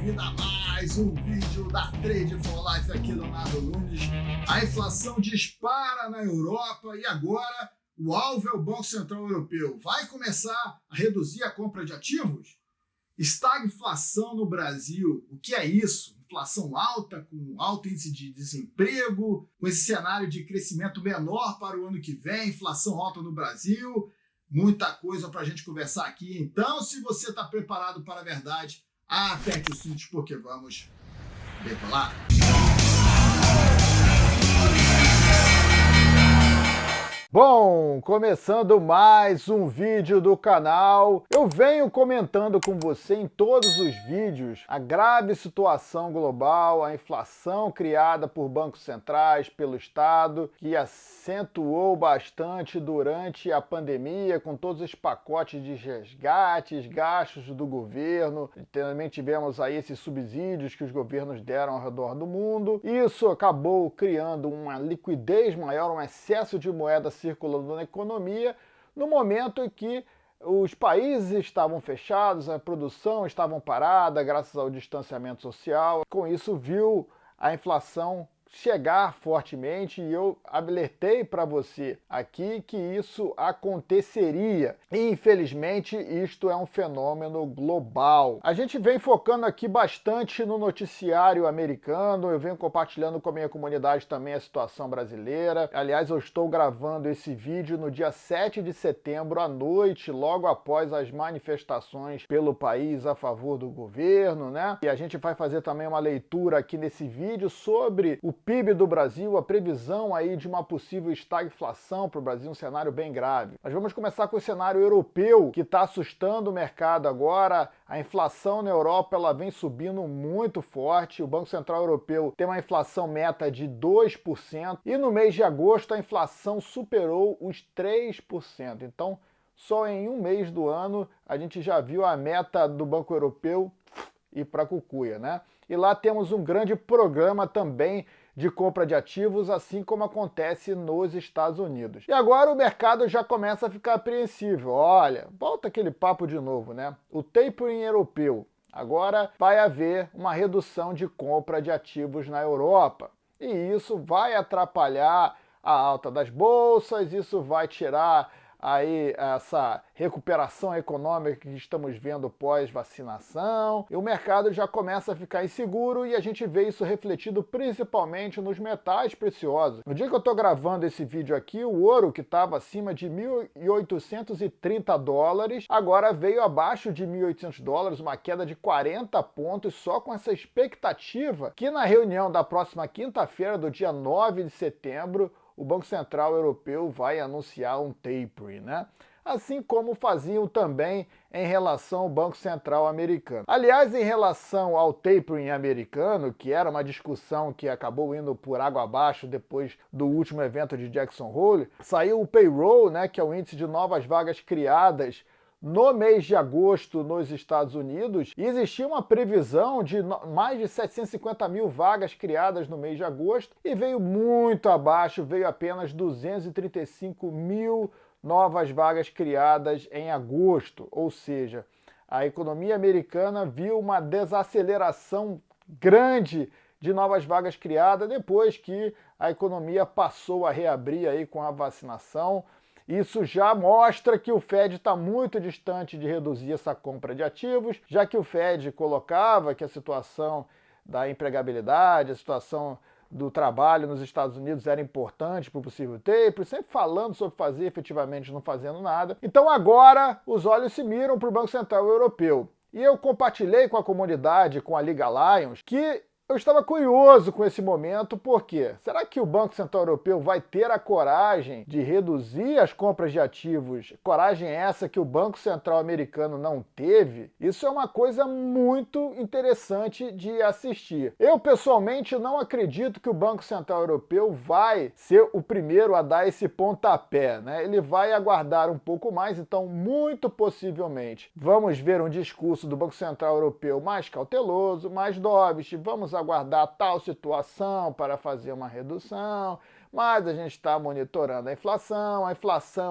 bem-vindo a mais um vídeo da Trade for Life aqui, Leonardo Nunes. A inflação dispara na Europa e agora o alvo é o Banco Central Europeu. Vai começar a reduzir a compra de ativos? Estagflação no Brasil, o que é isso? Inflação alta, com alto índice de desemprego, com esse cenário de crescimento menor para o ano que vem, inflação alta no Brasil, muita coisa para a gente conversar aqui. Então, se você está preparado para a verdade, aperte os cintos porque vamos decolar. Bom, começando mais um vídeo do canal, eu venho comentando com você em todos os vídeos a grave situação global, a inflação criada por bancos centrais, pelo Estado, que acentuou bastante durante a pandemia, com todos os pacotes de resgates, gastos do governo. Também tivemos aí esses subsídios que os governos deram ao redor do mundo. Isso acabou criando uma liquidez maior, um excesso de moeda circulando na economia, no momento em que os países estavam fechados, a produção estava parada graças ao distanciamento social. Com isso, viu a inflação chegar fortemente e eu alertei para você aqui que isso aconteceria. E, infelizmente, isto é um fenômeno global. A gente vem focando aqui bastante no noticiário americano, eu venho compartilhando com a minha comunidade também a situação brasileira. Aliás, eu estou gravando esse vídeo no dia 7 de setembro à noite, logo após as manifestações pelo país a favor do governo, né? E a gente vai fazer também uma leitura aqui nesse vídeo sobre o PIB do Brasil, a previsão aí de uma possível estagflação para o Brasil, um cenário bem grave. Mas vamos começar com o cenário europeu, que está assustando o mercado agora. A inflação na Europa ela vem subindo muito forte. O Banco Central Europeu tem uma inflação meta de 2%, e no mês de agosto a inflação superou os 3%. Então, só em um mês do ano a gente já viu a meta do Banco Europeu ir para a cucuia, né? E lá temos um grande programa também de compra de ativos, assim como acontece nos Estados Unidos. E agora o mercado já começa a ficar apreensível. Olha, volta aquele papo de novo, né? O tapering europeu. Agora vai haver uma redução de compra de ativos na Europa. E isso vai atrapalhar a alta das bolsas, isso vai tirar aí essa recuperação econômica que estamos vendo pós-vacinação, e o mercado já começa a ficar inseguro e a gente vê isso refletido principalmente nos metais preciosos. No dia que eu estou gravando esse vídeo aqui, o ouro, que estava acima de 1.830 dólares, agora veio abaixo de 1.800 dólares, uma queda de 40 pontos, só com essa expectativa que na reunião da próxima quinta-feira, do dia 9 de setembro, o Banco Central Europeu vai anunciar um tapering, né? Assim como faziam também em relação ao Banco Central americano. Aliás, em relação ao tapering americano, que era uma discussão que acabou indo por água abaixo depois do último evento de Jackson Hole, saiu o payroll, né, que é o índice de novas vagas criadas no mês de agosto nos Estados Unidos, e existia uma previsão de mais de 750 mil vagas criadas no mês de agosto, e veio muito abaixo, veio apenas 235 mil novas vagas criadas em agosto, ou seja, a economia americana viu uma desaceleração grande de novas vagas criadas depois que a economia passou a reabrir aí com a vacinação. Isso já mostra que o Fed está muito distante de reduzir essa compra de ativos, já que o Fed colocava que a situação da empregabilidade, a situação do trabalho nos Estados Unidos era importante para o possível taper, sempre falando sobre fazer, efetivamente não fazendo nada. Então agora os olhos se miram para o Banco Central Europeu. E eu compartilhei com a comunidade, com a Liga Lions, que eu estava curioso com esse momento, porque será que o Banco Central Europeu vai ter a coragem de reduzir as compras de ativos? Coragem essa que o Banco Central americano não teve? Isso é uma coisa muito interessante de assistir. Eu, pessoalmente, não acredito que o Banco Central Europeu vai ser o primeiro a dar esse pontapé, né? Ele vai aguardar um pouco mais, então, muito possivelmente, vamos ver um discurso do Banco Central Europeu mais cauteloso, mais dovish, vamos aguardar tal situação para fazer uma redução, mas a gente está monitorando a inflação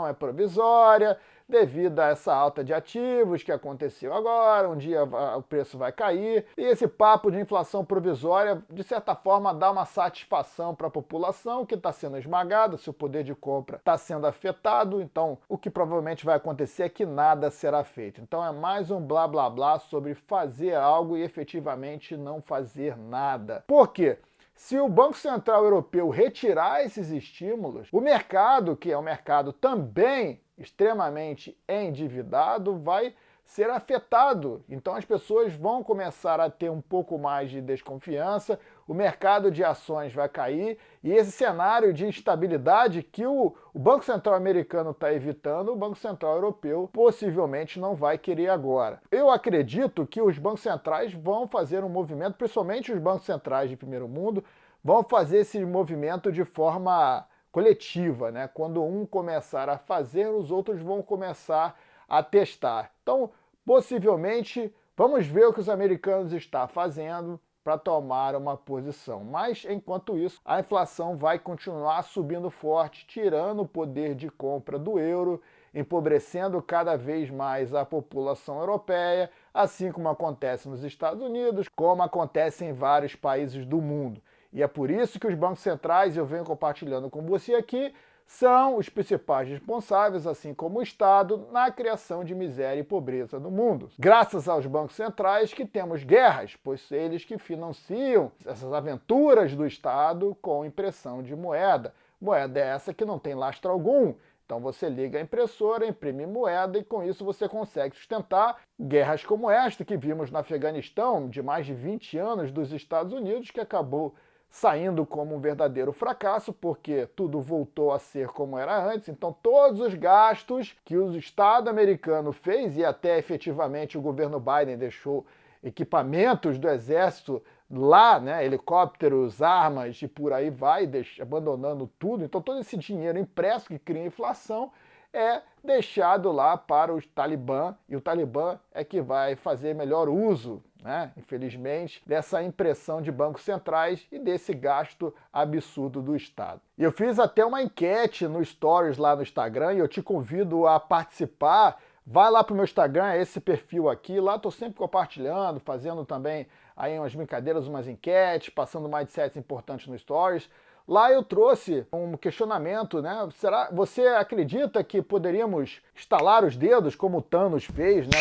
é provisória, devido a essa alta de ativos que aconteceu agora, um dia o preço vai cair, e esse papo de inflação provisória, de certa forma, dá uma satisfação para a população que está sendo esmagada, seu poder de compra está sendo afetado, então o que provavelmente vai acontecer é que nada será feito. Então é mais um blá blá blá sobre fazer algo e efetivamente não fazer nada. Por quê? Se o Banco Central Europeu retirar esses estímulos, o mercado, que é um mercado também extremamente endividado, vai ser afetado. Então as pessoas vão começar a ter um pouco mais de desconfiança, o mercado de ações vai cair e esse cenário de instabilidade que o Banco Central americano está evitando, o Banco Central Europeu possivelmente não vai querer agora. Eu acredito que os bancos centrais vão fazer um movimento, principalmente os bancos centrais de primeiro mundo, vão fazer esse movimento de forma coletiva, né? Quando um começar a fazer, os outros vão começar a testar. Então, possivelmente, vamos ver o que os americanos estão fazendo para tomar uma posição. Mas, enquanto isso, a inflação vai continuar subindo forte, tirando o poder de compra do euro, empobrecendo cada vez mais a população europeia, assim como acontece nos Estados Unidos, como acontece em vários países do mundo. E é por isso que os bancos centrais, eu venho compartilhando com você aqui, são os principais responsáveis, assim como o Estado, na criação de miséria e pobreza no mundo. Graças aos bancos centrais que temos guerras, pois eles que financiam essas aventuras do Estado com impressão de moeda. Moeda é essa que não tem lastro algum. Então você liga a impressora, imprime moeda e com isso você consegue sustentar guerras como esta que vimos no Afeganistão, de mais de 20 anos dos Estados Unidos, que acabou saindo como um verdadeiro fracasso, porque tudo voltou a ser como era antes. Então todos os gastos que o Estado americano fez, e até efetivamente o governo Biden deixou equipamentos do exército lá, né, helicópteros, armas e por aí vai, abandonando tudo. Então todo esse dinheiro impresso que cria inflação é deixado lá para o Talibã, e o Talibã é que vai fazer melhor uso, né, infelizmente, dessa impressão de bancos centrais e desse gasto absurdo do Estado. E eu fiz até uma enquete no Stories lá no Instagram e eu te convido a participar. Vai lá pro meu Instagram, é esse perfil aqui, lá estou sempre compartilhando, fazendo também aí umas brincadeiras, umas enquetes, passando mindsets importantes no Stories. Lá eu trouxe um questionamento, né? Você acredita que poderíamos estalar os dedos, como o Thanos fez, né?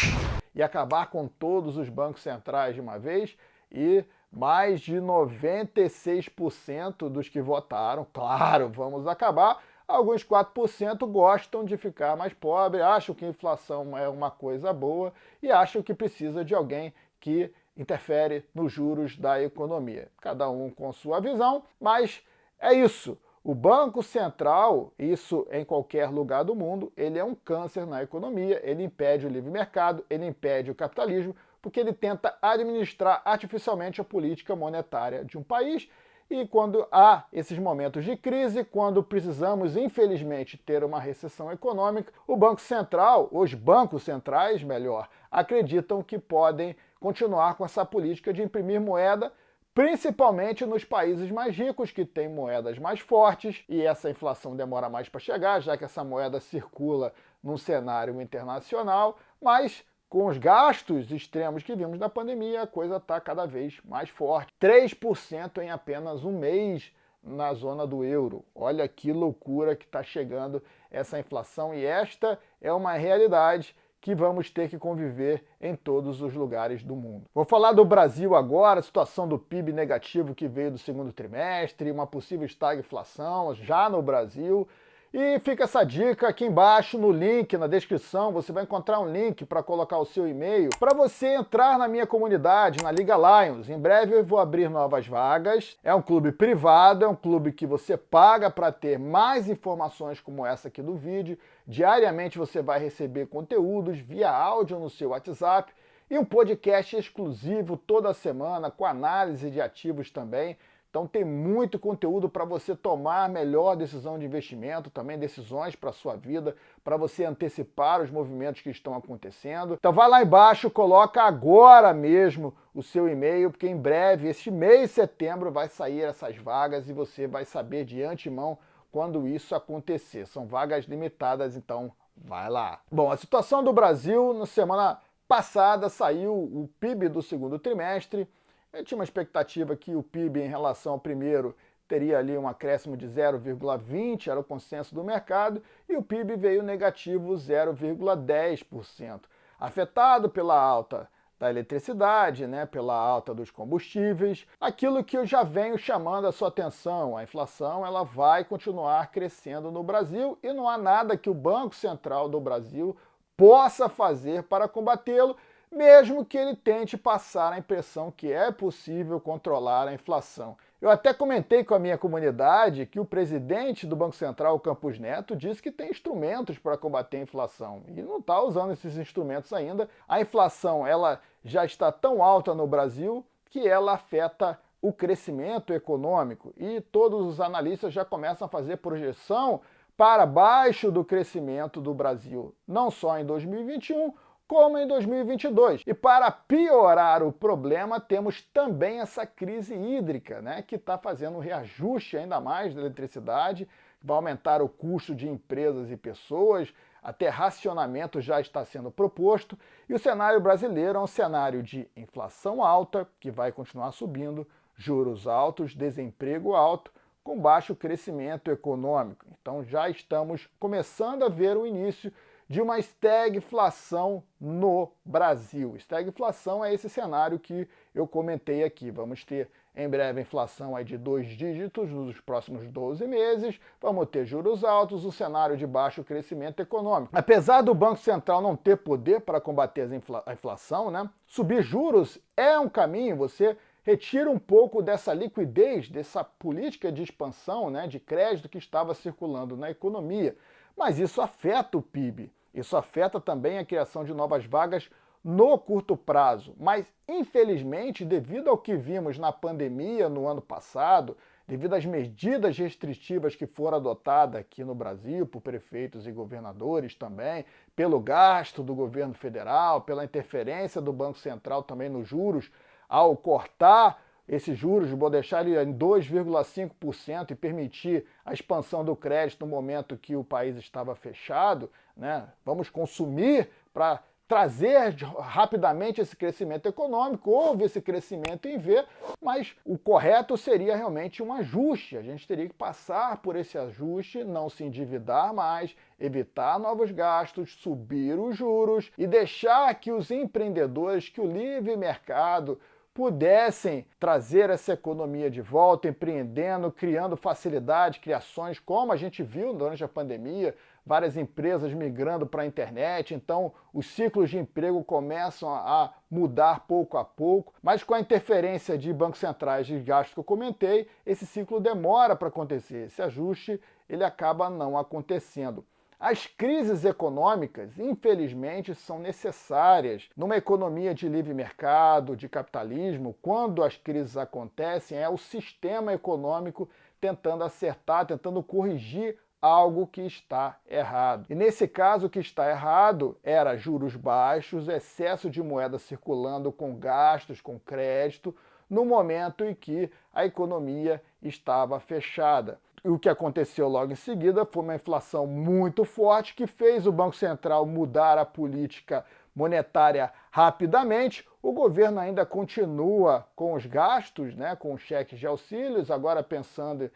E acabar com todos os bancos centrais de uma vez? E mais de 96% dos que votaram, claro, vamos acabar. Alguns 4% gostam de ficar mais pobre, acham que a inflação é uma coisa boa e acham que precisa de alguém que interfere nos juros da economia. Cada um com sua visão, mas é isso. O Banco Central, isso em qualquer lugar do mundo, ele é um câncer na economia, ele impede o livre mercado, ele impede o capitalismo, porque ele tenta administrar artificialmente a política monetária de um país. E quando há esses momentos de crise, quando precisamos, infelizmente, ter uma recessão econômica, o Banco Central, os bancos centrais, melhor, acreditam que podem continuar com essa política de imprimir moeda, principalmente nos países mais ricos, que têm moedas mais fortes, e essa inflação demora mais para chegar, já que essa moeda circula num cenário internacional, mas com os gastos extremos que vimos na pandemia, a coisa está cada vez mais forte. 3% em apenas um mês na zona do euro. Olha que loucura que está chegando essa inflação, e esta é uma realidade que vamos ter que conviver em todos os lugares do mundo. Vou falar do Brasil agora, a situação do PIB negativo que veio do segundo trimestre, uma possível estagflação já no Brasil. E fica essa dica aqui embaixo no link, na descrição, você vai encontrar um link para colocar o seu e-mail para você entrar na minha comunidade, na Liga Lions. Em breve eu vou abrir novas vagas. É um clube privado, é um clube que você paga para ter mais informações como essa aqui do vídeo. Diariamente você vai receber conteúdos via áudio no seu WhatsApp e um podcast exclusivo toda semana com análise de ativos também. Então tem muito conteúdo para você tomar a melhor decisão de investimento, também decisões para a sua vida, para você antecipar os movimentos que estão acontecendo. Então vai lá embaixo, coloca agora mesmo o seu e-mail, porque em breve, este mês de setembro, vai sair essas vagas e você vai saber de antemão quando isso acontecer. São vagas limitadas, então Vai lá. Bom, a situação do Brasil, na semana passada saiu o PIB do segundo trimestre. Eu tinha uma expectativa que o PIB em relação ao primeiro teria ali um acréscimo de 0,20, era o consenso do mercado, e o PIB veio negativo 0,10%, afetado pela alta da eletricidade, né, pela alta dos combustíveis, aquilo que eu já venho chamando a sua atenção, a inflação ela vai continuar crescendo no Brasil e não há nada que o Banco Central do Brasil possa fazer para combatê-lo, mesmo que ele tente passar a impressão que é possível controlar a inflação. Eu até comentei com a minha comunidade que o presidente do Banco Central, Campos Neto, disse que tem instrumentos para combater a inflação e não está usando esses instrumentos ainda. A inflação ela já está tão alta no Brasil que ela afeta o crescimento econômico e todos os analistas já começam a fazer projeção para baixo do crescimento do Brasil, não só em 2021, como em 2022. E para piorar o problema, temos também essa crise hídrica, né, que está fazendo um reajuste ainda mais da eletricidade, vai aumentar o custo de empresas e pessoas, até racionamento já está sendo proposto, e o cenário brasileiro é um cenário de inflação alta, que vai continuar subindo, juros altos, desemprego alto, com baixo crescimento econômico. Então já estamos começando a ver o início de uma estagflação no Brasil. Estagflação é esse cenário que eu comentei aqui. Vamos ter em breve a inflação aí de 2 dígitos nos próximos 12 meses, vamos ter juros altos, o cenário de baixo crescimento econômico. Apesar do Banco Central não ter poder para combater a inflação, né, subir juros é um caminho, você retira um pouco dessa liquidez, dessa política de expansão, né, de crédito que estava circulando na economia. Mas isso afeta o PIB. Isso afeta também a criação de novas vagas no curto prazo. Mas, infelizmente, devido ao que vimos na pandemia no ano passado, devido às medidas restritivas que foram adotadas aqui no Brasil por prefeitos e governadores também, pelo gasto do governo federal, pela interferência do Banco Central também nos juros, ao cortar esses juros, vou deixar ele em 2,5% e permitir a expansão do crédito no momento que o país estava fechado, né? Vamos consumir para trazer rapidamente esse crescimento econômico. Houve esse crescimento em V, mas o correto seria realmente um ajuste. A gente teria que passar por esse ajuste, não se endividar mais, evitar novos gastos, subir os juros e deixar que os empreendedores, que o livre mercado pudessem trazer essa economia de volta, empreendendo, criando facilidade, criações, como a gente viu durante a pandemia, várias empresas migrando para a internet, então os ciclos de emprego começam a mudar pouco a pouco, mas com a interferência de bancos centrais de gastos que eu comentei, esse ciclo demora para acontecer, esse ajuste ele acaba não acontecendo. As crises econômicas, infelizmente, são necessárias. Numa economia de livre mercado, de capitalismo, quando as crises acontecem, é o sistema econômico tentando acertar, tentando corrigir algo que está errado. E nesse caso, o que está errado era juros baixos, excesso de moeda circulando com gastos, com crédito, no momento em que a economia estava fechada. E o que aconteceu logo em seguida foi uma inflação muito forte que fez o Banco Central mudar a política monetária rapidamente. O governo ainda continua com os gastos, né, com os cheques de auxílios, agora pensando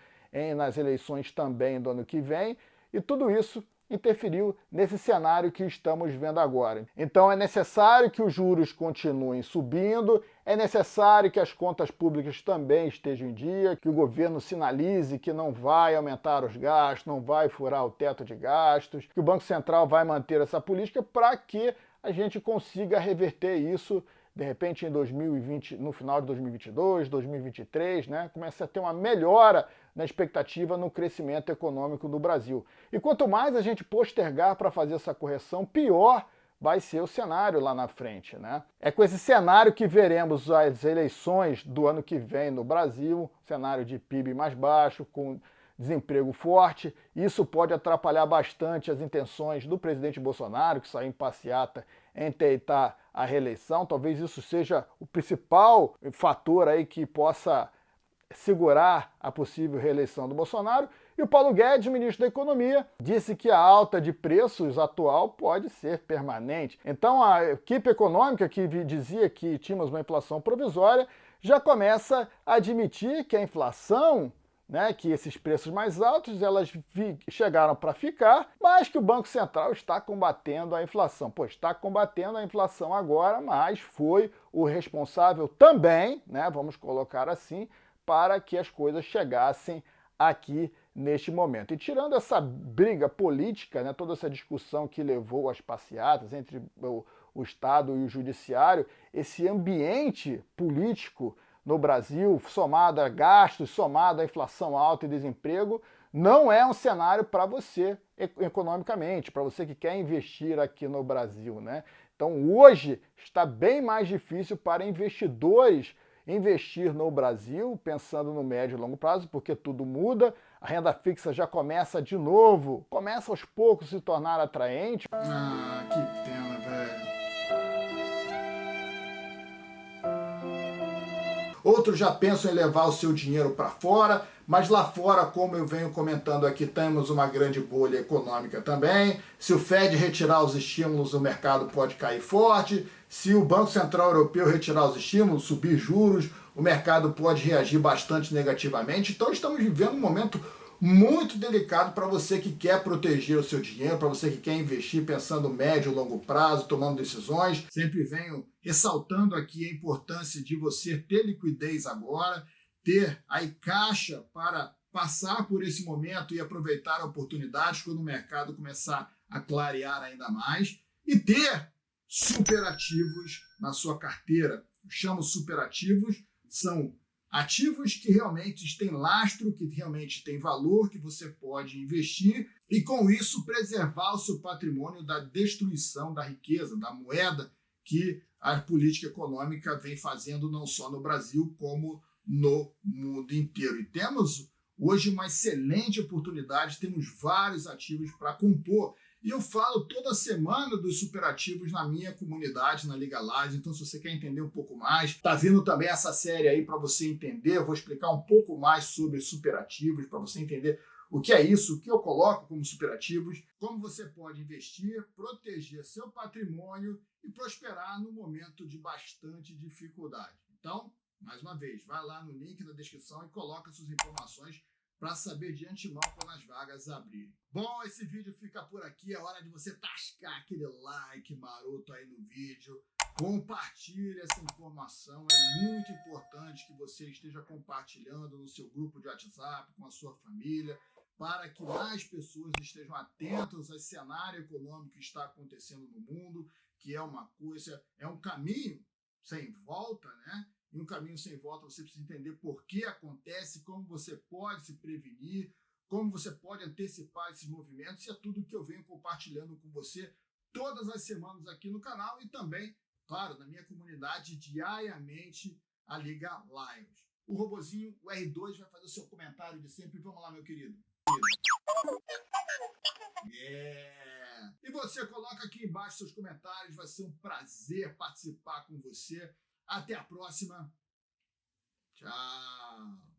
nas eleições também do ano que vem, e tudo isso interferiu nesse cenário que estamos vendo agora. Então é necessário que os juros continuem subindo, é necessário que as contas públicas também estejam em dia, que o governo sinalize que não vai aumentar os gastos, não vai furar o teto de gastos, que o Banco Central vai manter essa política para que a gente consiga reverter isso de repente em 2020, no final de 2022, 2023, né, começa a ter uma melhora na expectativa no crescimento econômico do Brasil. E quanto mais a gente postergar para fazer essa correção, pior vai ser o cenário lá na frente, né? É com esse cenário que veremos as eleições do ano que vem no Brasil, cenário de PIB mais baixo, com desemprego forte. Isso pode atrapalhar bastante as intenções do presidente Bolsonaro, que saiu em passeata em tentar a reeleição. Talvez isso seja o principal fator aí que possa segurar a possível reeleição do Bolsonaro. E o Paulo Guedes, ministro da Economia, disse que a alta de preços atual pode ser permanente. Então a equipe econômica, que dizia que tínhamos uma inflação provisória, já começa a admitir que a inflação, que esses preços mais altos, elas chegaram para ficar, mas que o Banco Central está combatendo a inflação. Está combatendo a inflação agora, mas foi o responsável também, vamos colocar assim, para que as coisas chegassem aqui neste momento. E tirando essa briga política, toda essa discussão que levou às passeatas entre o Estado e o Judiciário, esse ambiente político no Brasil, somado a gastos, somado à inflação alta e desemprego, não é um cenário para você economicamente, para você que quer investir aqui no Brasil, Então hoje está bem mais difícil para investidores investir no Brasil, pensando no médio e longo prazo, porque tudo muda, a renda fixa já começa de novo, começa aos poucos a se tornar atraente. Ah, que pena, velho. Outros já pensam em levar o seu dinheiro para fora, mas lá fora, como eu venho comentando aqui, temos uma grande bolha econômica também. Se o Fed retirar os estímulos, o mercado pode cair forte. Se o Banco Central Europeu retirar os estímulos, subir juros, o mercado pode reagir bastante negativamente. Então estamos vivendo um momento muito delicado para você que quer proteger o seu dinheiro, para você que quer investir pensando médio e longo prazo, tomando decisões. Sempre venho ressaltando aqui a importância de você ter liquidez agora, ter aí caixa para passar por esse momento e aproveitar oportunidades quando o mercado começar a clarear ainda mais, e ter superativos na sua carteira. Eu chamo superativos, são ativos que realmente têm lastro, que realmente têm valor, que você pode investir e com isso preservar o seu patrimônio da destruição da riqueza, da moeda que a política econômica vem fazendo não só no Brasil como no mundo inteiro. E temos hoje uma excelente oportunidade, temos vários ativos para compor. E eu falo toda semana dos superativos na minha comunidade, na Legalize. Então, se você quer entender um pouco mais, tá vindo também essa série aí para você entender. Eu vou explicar um pouco mais sobre superativos, para você entender o que é isso, o que eu coloco como superativos, como você pode investir, proteger seu patrimônio e prosperar no momento de bastante dificuldade. Então, mais uma vez, vai lá no link na descrição e coloca suas informações para saber de antemão quando as vagas abrirem. Bom, esse vídeo fica por aqui. É hora de você tascar aquele like maroto aí no vídeo. Compartilhe essa informação. É muito importante que você esteja compartilhando no seu grupo de WhatsApp, com a sua família, para que mais pessoas estejam atentas ao cenário econômico que está acontecendo no mundo, que é uma coisa, é um caminho sem volta, E um caminho sem volta você precisa entender por que acontece, como você pode se prevenir, como você pode antecipar esses movimentos, e é tudo que eu venho compartilhando com você todas as semanas aqui no canal e também, claro, na minha comunidade diariamente, a Liga Lions. O robozinho, o R2, vai fazer o seu comentário de sempre. Vamos lá, meu querido. E você coloca aqui embaixo seus comentários, vai ser um prazer participar com você. Até a próxima. Tchau.